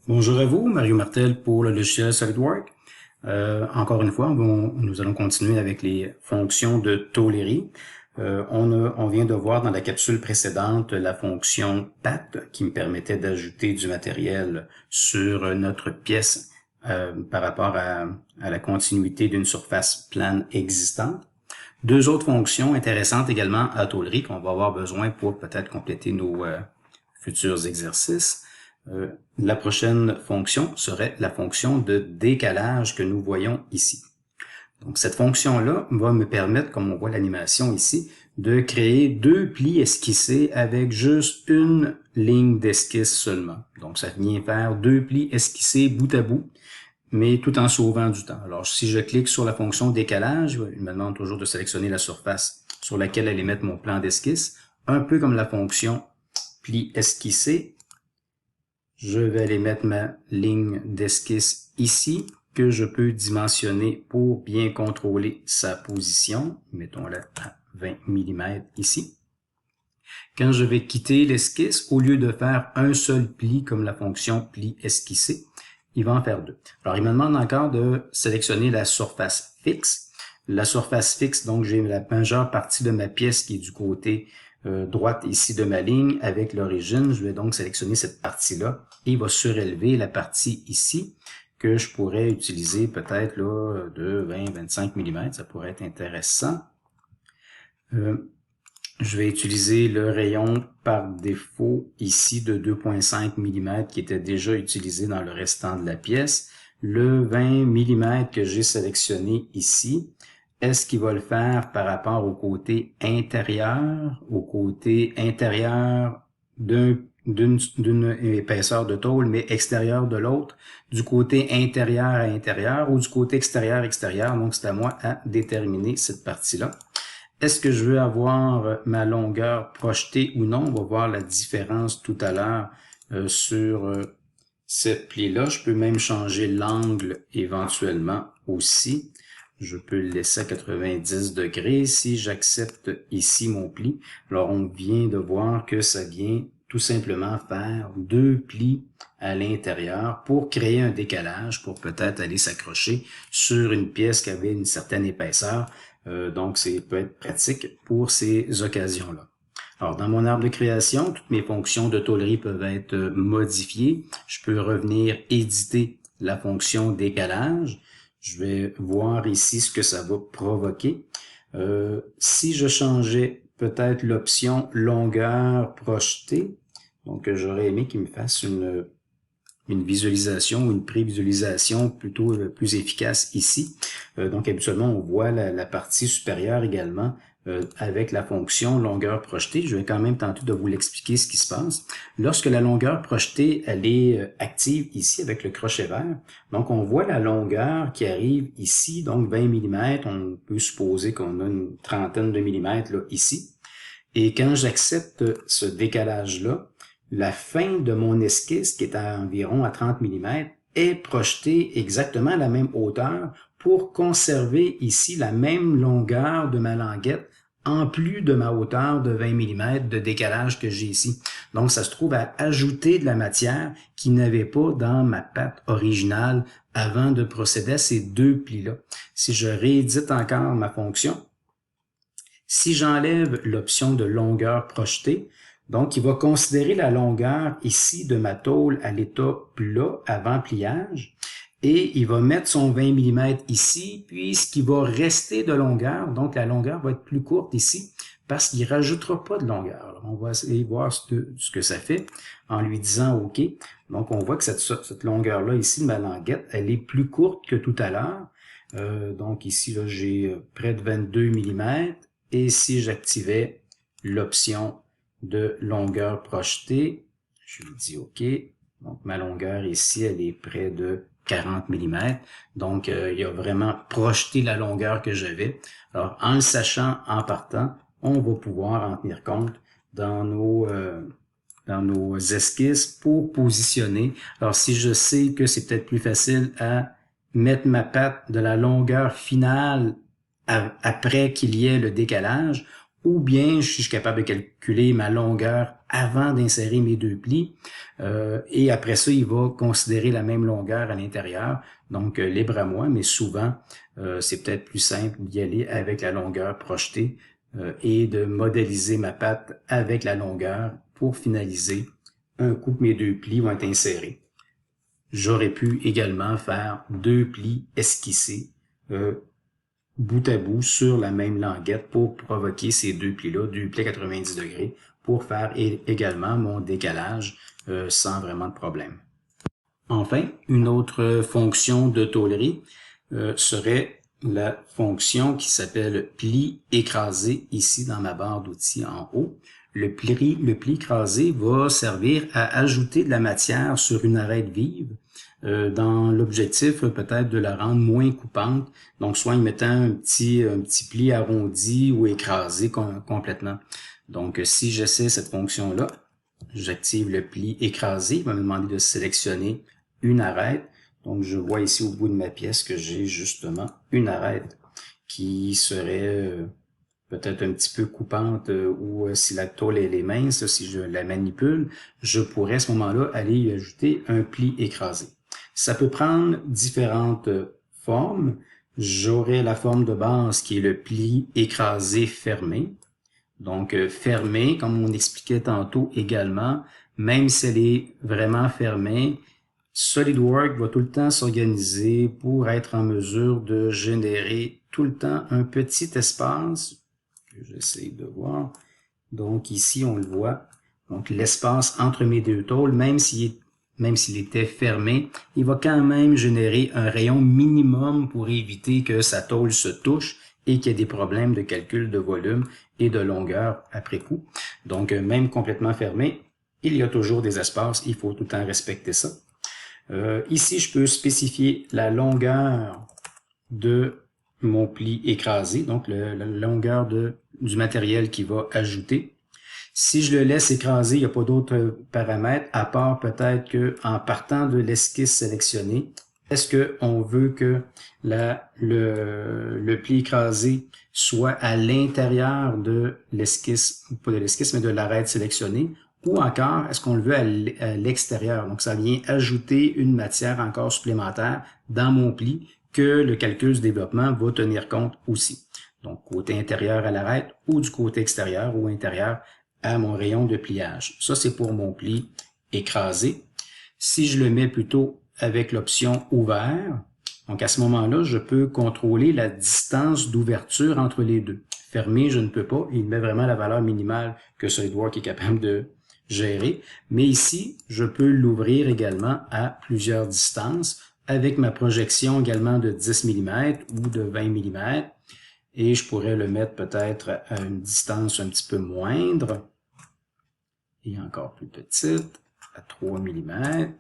Bonjour à vous, Mario Martel pour le logiciel SolidWorks. Encore une fois, nous allons continuer avec les fonctions de tôlerie. On vient de voir dans la capsule précédente la fonction PAT qui me permettait d'ajouter du matériel sur notre pièce par rapport à la continuité d'une surface plane existante. Deux autres fonctions intéressantes également à tôlerie qu'on va avoir besoin pour peut-être compléter nos futurs exercices. La prochaine fonction serait la fonction de décalage que nous voyons ici. Donc cette fonction-là va me permettre, comme on voit l'animation ici, de créer deux plis esquissés avec juste une ligne d'esquisse seulement. Donc ça vient faire deux plis esquissés bout à bout, mais tout en sauvant du temps. Alors si je clique sur la fonction décalage, il me demande toujours de sélectionner la surface sur laquelle aller mettre mon plan d'esquisse, un peu comme la fonction pli esquissé. Je vais aller mettre ma ligne d'esquisse ici, que je peux dimensionner pour bien contrôler sa position. Mettons-la à 20 mm ici. Quand je vais quitter l'esquisse, au lieu de faire un seul pli comme la fonction pli esquissé, il va en faire deux. Alors, il me demande encore de sélectionner la surface fixe. La surface fixe, donc j'ai la majeure partie de ma pièce qui est du côté droite ici de ma ligne avec l'origine. Je vais donc sélectionner cette partie-là et il va surélever la partie ici que je pourrais utiliser peut-être là de 20-25 mm. Ça pourrait être intéressant. Je vais utiliser le rayon par défaut ici de 2,5 mm qui était déjà utilisé dans le restant de la pièce. Le 20 mm que j'ai sélectionné ici, est-ce qu'il va le faire par rapport au côté intérieur d'une épaisseur de tôle, mais extérieur de l'autre, du côté intérieur à intérieur ou du côté extérieur extérieur? Donc, c'est à moi à déterminer cette partie-là. Est-ce que je veux avoir ma longueur projetée ou non? On va voir la différence tout à l'heure sur cette pli-là. Je peux même changer l'angle éventuellement aussi. Je peux le laisser à 90 degrés. Si j'accepte ici mon pli, alors on vient de voir que ça vient tout simplement faire deux plis à l'intérieur pour créer un décalage, pour peut-être aller s'accrocher sur une pièce qui avait une certaine épaisseur. Donc, c'est peut être pratique pour ces occasions-là. Alors, dans mon arbre de création, toutes mes fonctions de tôlerie peuvent être modifiées. Je peux revenir éditer la fonction décalage. Je vais voir ici ce que ça va provoquer. Si je changeais peut-être l'option longueur projetée, donc j'aurais aimé qu'il me fasse une visualisation ou une prévisualisation plutôt plus efficace ici. Donc habituellement, on voit la partie supérieure également avec la fonction longueur projetée. Je vais quand même tenter de vous l'expliquer ce qui se passe. Lorsque la longueur projetée, elle est active ici avec le crochet vert, donc on voit la longueur qui arrive ici, donc 20 mm. On peut supposer qu'on a une trentaine de millimètres là, ici. Et quand j'accepte ce décalage-là, la fin de mon esquisse, qui est à environ à 30 mm, est projetée exactement à la même hauteur pour conserver ici la même longueur de ma languette en plus de ma hauteur de 20 mm de décalage que j'ai ici. Donc, ça se trouve à ajouter de la matière qui n'avait pas dans ma pâte originale avant de procéder à ces deux plis-là. Si je réédite encore ma fonction, si j'enlève l'option de longueur projetée, donc il va considérer la longueur ici de ma tôle à l'état plat avant pliage et il va mettre son 20 mm ici, puis ce qui va rester de longueur, donc la longueur va être plus courte ici parce qu'il ne rajoutera pas de longueur. Alors, on va essayer de voir ce que ça fait en lui disant OK. Donc on voit que cette longueur-là ici de ma languette, elle est plus courte que tout à l'heure. Donc ici, là, j'ai près de 22 mm. Et si j'activais l'option de longueur projetée, je lui dis OK. Donc, ma longueur ici, elle est près de 40 mm. Donc, il a vraiment projeté la longueur que j'avais. Alors, en le sachant en partant, on va pouvoir en tenir compte dans nos esquisses pour positionner. Alors, si je sais que c'est peut-être plus facile à mettre ma patte de la longueur finale après qu'il y ait le décalage, ou bien si je suis capable de calculer ma longueur avant d'insérer mes deux plis, et après ça, il va considérer la même longueur à l'intérieur, donc libre à moi, mais souvent, c'est peut-être plus simple d'y aller avec la longueur projetée et de modéliser ma patte avec la longueur pour finaliser un coup que mes deux plis vont être insérés. J'aurais pu également faire deux plis esquissés bout à bout sur la même languette pour provoquer ces deux plis-là, deux plis à 90 degrés, pour faire également mon décalage sans vraiment de problème. Enfin, une autre fonction de tôlerie serait la fonction qui s'appelle pli écrasé ici dans ma barre d'outils en haut. Le pli écrasé va servir à ajouter de la matière sur une arête vive dans l'objectif peut-être de la rendre moins coupante, donc soit en mettant un petit pli arrondi ou écrasé complètement. Donc si j'essaie cette fonction-là, j'active le pli écrasé, il va me demander de sélectionner une arête. Donc je vois ici au bout de ma pièce que j'ai justement une arête qui serait peut-être un petit peu coupante ou si la tôle elle est mince, si je la manipule, je pourrais à ce moment-là aller y ajouter un pli écrasé. Ça peut prendre différentes formes. J'aurai la forme de base qui est le pli écrasé fermé. Donc fermé, comme on expliquait tantôt également, même si elle est vraiment fermée, SolidWorks va tout le temps s'organiser pour être en mesure de générer tout le temps un petit espace que j'essaie de voir. Donc ici, on le voit. Donc l'espace entre mes deux tôles, même s'il était fermé, il va quand même générer un rayon minimum pour éviter que sa tôle se touche et qu'il y ait des problèmes de calcul de volume et de longueur après coup. Donc même complètement fermé, il y a toujours des espaces, il faut tout le temps respecter ça. Ici, je peux spécifier la longueur de mon pli écrasé, donc la longueur du matériel qui va ajouter. Si je le laisse écraser, il n'y a pas d'autres paramètres, à part peut-être que en partant de l'esquisse sélectionnée, est-ce qu'on veut que le pli écrasé soit à l'intérieur de l'esquisse, pas de l'esquisse, mais de l'arête sélectionnée, ou encore, est-ce qu'on le veut à l'extérieur? Donc, ça vient ajouter une matière encore supplémentaire dans mon pli que le calcul du développement va tenir compte aussi. Donc, côté intérieur à l'arête ou du côté extérieur ou intérieur à mon rayon de pliage. Ça, c'est pour mon pli écrasé. Si je le mets plutôt avec l'option ouvert, donc à ce moment-là, je peux contrôler la distance d'ouverture entre les deux. Fermé, je ne peux pas. Il met vraiment la valeur minimale que SolidWorks est capable de gérer. Mais ici, je peux l'ouvrir également à plusieurs distances avec ma projection également de 10 mm ou de 20 mm. Et je pourrais le mettre peut-être à une distance un petit peu moindre et encore plus petite, à 3 mm.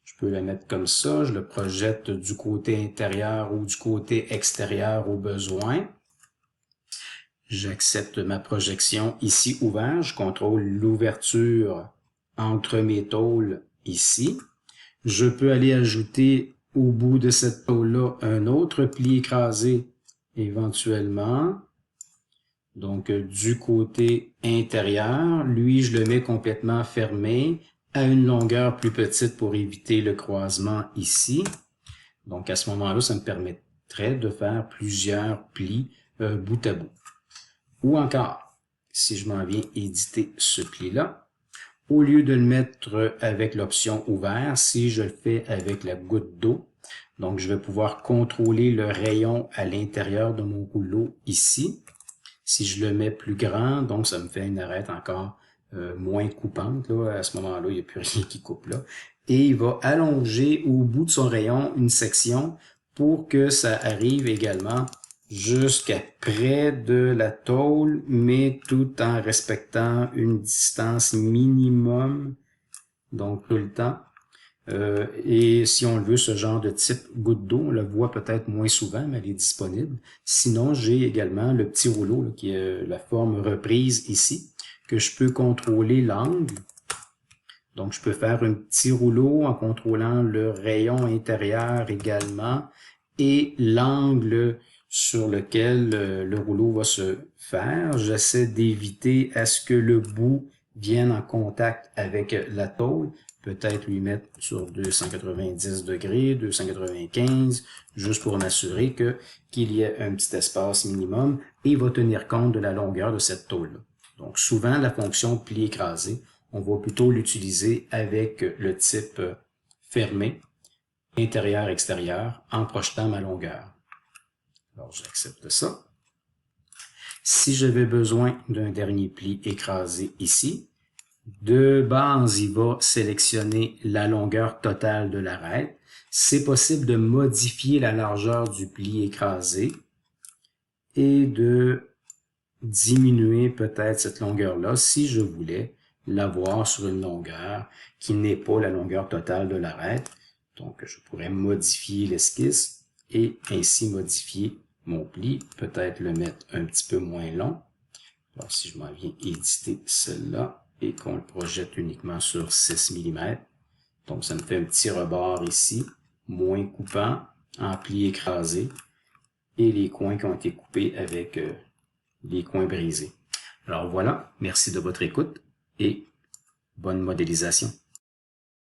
Je peux le mettre comme ça, je le projette du côté intérieur ou du côté extérieur au besoin. J'accepte ma projection ici ouvert, je contrôle l'ouverture entre mes tôles ici. Je peux aller ajouter au bout de cette tôle-là un autre pli écrasé éventuellement. Donc du côté intérieur, lui je le mets complètement fermé à une longueur plus petite pour éviter le croisement ici. Donc à ce moment-là, ça me permettrait de faire plusieurs plis bout à bout. Ou encore, si je m'en viens éditer ce pli-là, au lieu de le mettre avec l'option ouvert, si je le fais avec la goutte d'eau, donc je vais pouvoir contrôler le rayon à l'intérieur de mon rouleau ici. Si je le mets plus grand, donc ça me fait une arête encore moins coupante. Là. À ce moment-là, il n'y a plus rien qui coupe là. Et il va allonger au bout de son rayon une section pour que ça arrive également jusqu'à près de la tôle, mais tout en respectant une distance minimum, donc tout le temps. Et si on veut ce genre de type goutte d'eau, on le voit peut-être moins souvent, mais elle est disponible. Sinon, j'ai également le petit rouleau là, qui est la forme reprise ici, que je peux contrôler l'angle. Donc, je peux faire un petit rouleau en contrôlant le rayon intérieur également et l'angle sur lequel le rouleau va se faire. J'essaie d'éviter à ce que le bout vienne en contact avec la tôle. Peut-être lui mettre sur 290 degrés, 295, juste pour m'assurer qu'il y ait un petit espace minimum et il va tenir compte de la longueur de cette tôle-là. Donc souvent, la fonction pli-écrasé, on va plutôt l'utiliser avec le type fermé, intérieur-extérieur, en projetant ma longueur. Alors, j'accepte ça. Si j'avais besoin d'un dernier pli écrasé ici, de base, il va sélectionner la longueur totale de l'arête. C'est possible de modifier la largeur du pli écrasé et de diminuer peut-être cette longueur-là si je voulais l'avoir sur une longueur qui n'est pas la longueur totale de l'arête. Donc, je pourrais modifier l'esquisse et ainsi modifier mon pli, peut-être le mettre un petit peu moins long. Alors, si je m'en viens éditer celle-là et qu'on le projette uniquement sur 6 mm, donc ça me fait un petit rebord ici, moins coupant, en pli écrasé, et les coins qui ont été coupés avec les coins brisés. Alors voilà, merci de votre écoute et bonne modélisation.